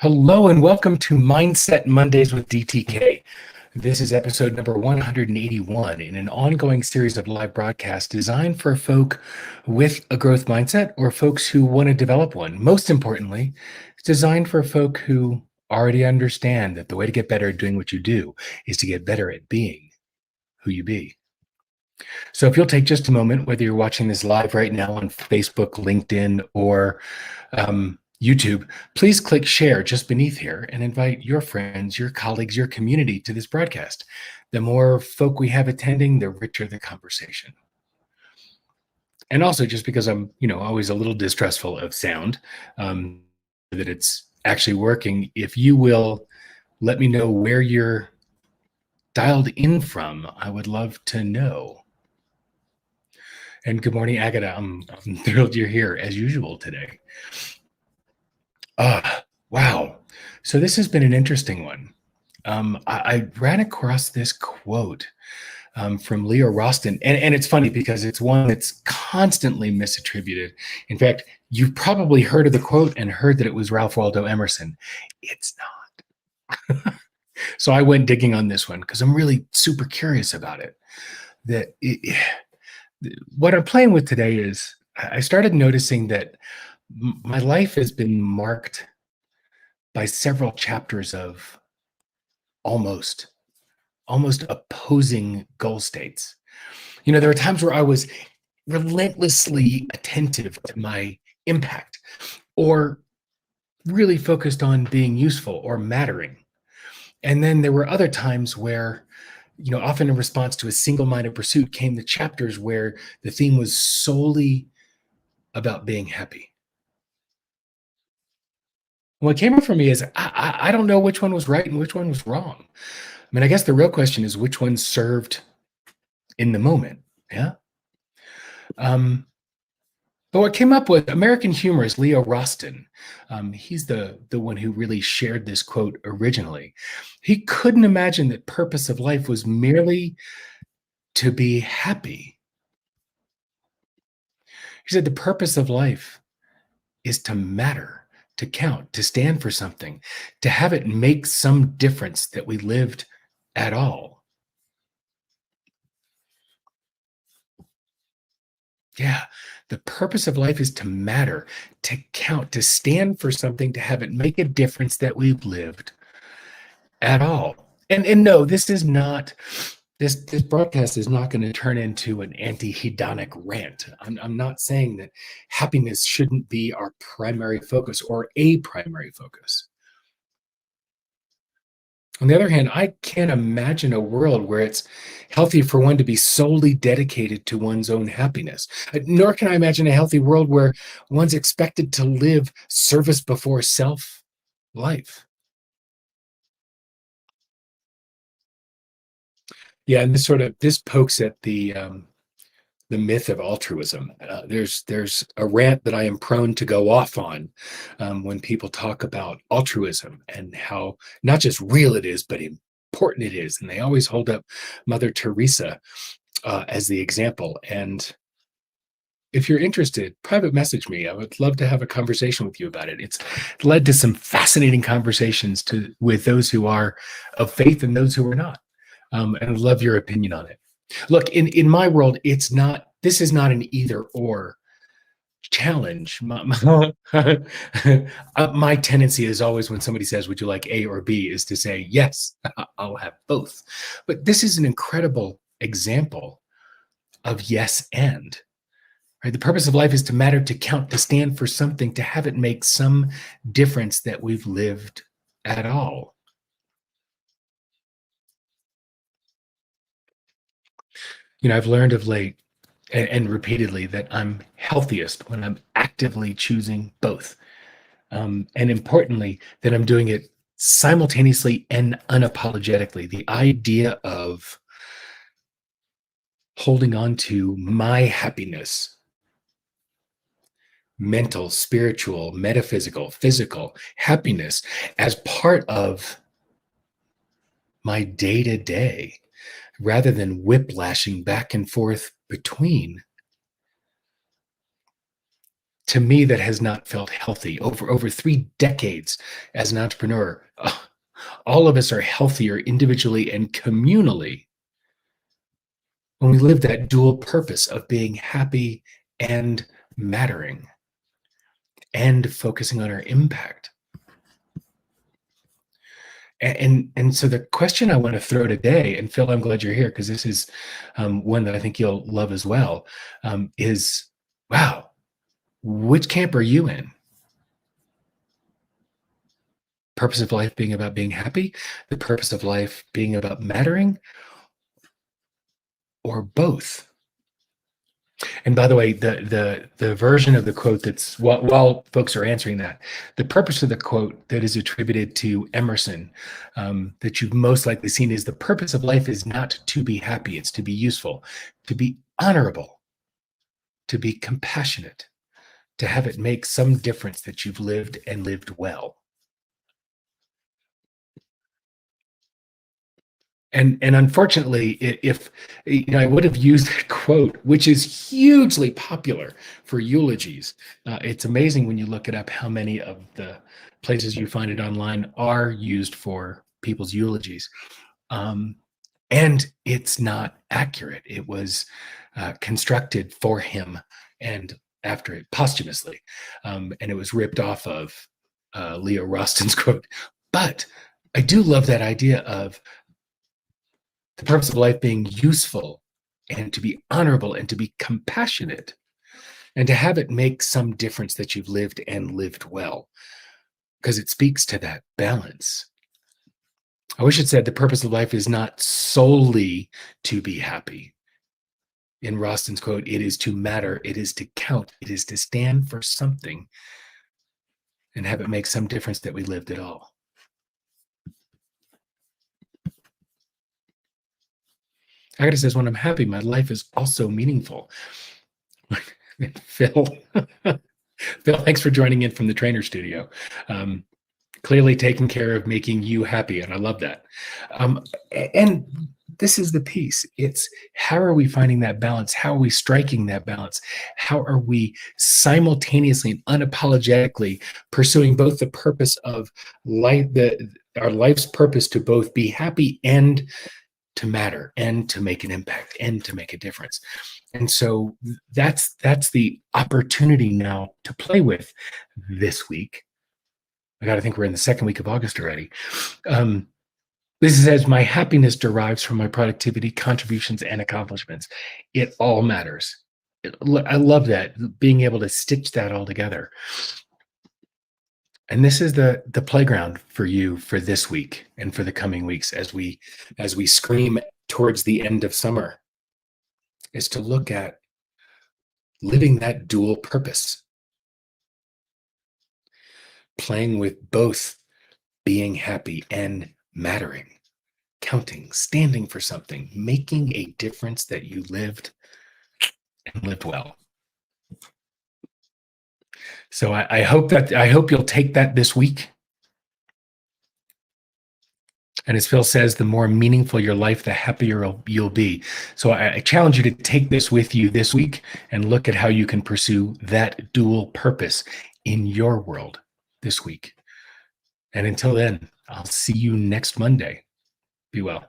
Hello and welcome to Mindset Mondays with DTK. This is episode number 181 in an ongoing series of live broadcasts designed for folk with a growth mindset or folks who want to develop one. Most importantly, it's designed for folk who already understand that the way to get better at doing what you do is to get better at being who you be. So if you'll take just a moment, whether you're watching this live right now on Facebook, LinkedIn, or YouTube, please click share just beneath here and invite your friends, your colleagues, your community to this broadcast. The more folk we have attending, the richer the conversation. And also, just because I'm, always a little distrustful of sound, that it's actually working, if you will let me know where you're dialed in from, I would love to know. And good morning, Agata. I'm thrilled you're here as usual today. Wow. So this has been an interesting one. I ran across this quote from Leo Rosten, and it's funny because it's one that's constantly misattributed. In fact, you've probably heard of the quote and heard that it was Ralph Waldo Emerson. It's not. So I went digging on this one because I'm really super curious about it. What I'm playing with today is I started noticing that my life has been marked by several chapters of almost opposing goal states. There are times where I was relentlessly attentive to my impact or really focused on being useful or mattering. And then there were other times where, often in response to a single-minded pursuit came the chapters where the theme was solely about being happy. What came up for me is I don't know which one was right and which one was wrong. I mean, I guess the real question is which one served in the moment. Yeah. But what came up with American humorist Leo Rosten. He's the one who really shared this quote originally. He couldn't imagine that purpose of life was merely to be happy. He said the purpose of life is to matter, to count, to stand for something, to have it make some difference that we lived at all. Yeah, the purpose of life is to matter, to count, to stand for something, to have it make a difference that we've lived at all. And no, this is not this broadcast is not going to turn into an anti-hedonic rant. I'm not saying that happiness shouldn't be our primary focus or a primary focus. On the other hand, I can't imagine a world where it's healthy for one to be solely dedicated to one's own happiness. Nor can I imagine a healthy world where one's expected to live service before self life. Yeah, and this pokes at the myth of altruism. There's a rant that I am prone to go off on when people talk about altruism and how not just real it is, but important it is. And they always hold up Mother Teresa as the example. And if you're interested, private message me. I would love to have a conversation with you about it. It's led to some fascinating conversations with those who are of faith and those who are not. And I'd love your opinion on it. Look, in my world, this is not an either or challenge. My tendency is always when somebody says, would you like A or B, is to say, yes, I'll have both. But this is an incredible example of yes and. Right? The purpose of life is to matter, to count, to stand for something, to have it make some difference that we've lived at all. I've learned of late and repeatedly that I'm healthiest when I'm actively choosing both. And importantly, that I'm doing it simultaneously and unapologetically. The idea of holding on to my happiness, mental, spiritual, metaphysical, physical happiness as part of my day to day, rather than whiplashing back and forth between. to me, that has not felt healthy. Over 3 decades as an entrepreneur, all of us are healthier individually and communally when we live that dual purpose of being happy and mattering and focusing on our impact. And so the question I want to throw today, and Phil, I'm glad you're here because this is one that I think you'll love as well, is, wow, which camp are you in? Purpose of life being about being happy, the purpose of life being about mattering, or both? And by the way, the version of the quote that's, while folks are answering that, the purpose of the quote that is attributed to Emerson, that you've most likely seen, is the purpose of life is not to be happy, it's to be useful, to be honorable, to be compassionate, to have it make some difference that you've lived and lived well. And unfortunately, if I would have used that quote, which is hugely popular for eulogies. It's amazing when you look it up how many of the places you find it online are used for people's eulogies. And it's not accurate. It was constructed for him and after it posthumously. And it was ripped off of Leo Rosten's quote. But I do love that idea of the purpose of life being useful and to be honorable and to be compassionate and to have it make some difference that you've lived and lived well, because it speaks to that balance. I wish it said the purpose of life is not solely to be happy. In Rosten's quote, it is to matter, it is to count, it is to stand for something and have it make some difference that we lived at all. Agatha says, when I'm happy, my life is also meaningful. Phil, Phil, thanks for joining in from the trainer studio. Clearly taking care of making you happy, and I love that. And this is the piece. It's how are we finding that balance? How are we striking that balance? How are we simultaneously and unapologetically pursuing both the purpose of life, our life's purpose to both be happy and to matter and to make an impact and to make a difference? And so that's the opportunity now to play with this week. I got to think we're in the second week of August already. This says, my happiness derives from my productivity, contributions, and accomplishments. It all matters. I love that, being able to stitch that all together. And this is the playground for you for this week and for the coming weeks as we scream towards the end of summer, is to look at living that dual purpose, playing with both being happy and mattering, counting, standing for something, making a difference that you lived and lived well. So I hope you'll take that this week. And as Phil says, the more meaningful your life, the happier you'll be. So I challenge you to take this with you this week and look at how you can pursue that dual purpose in your world this week. And until then, I'll see you next Monday. Be well.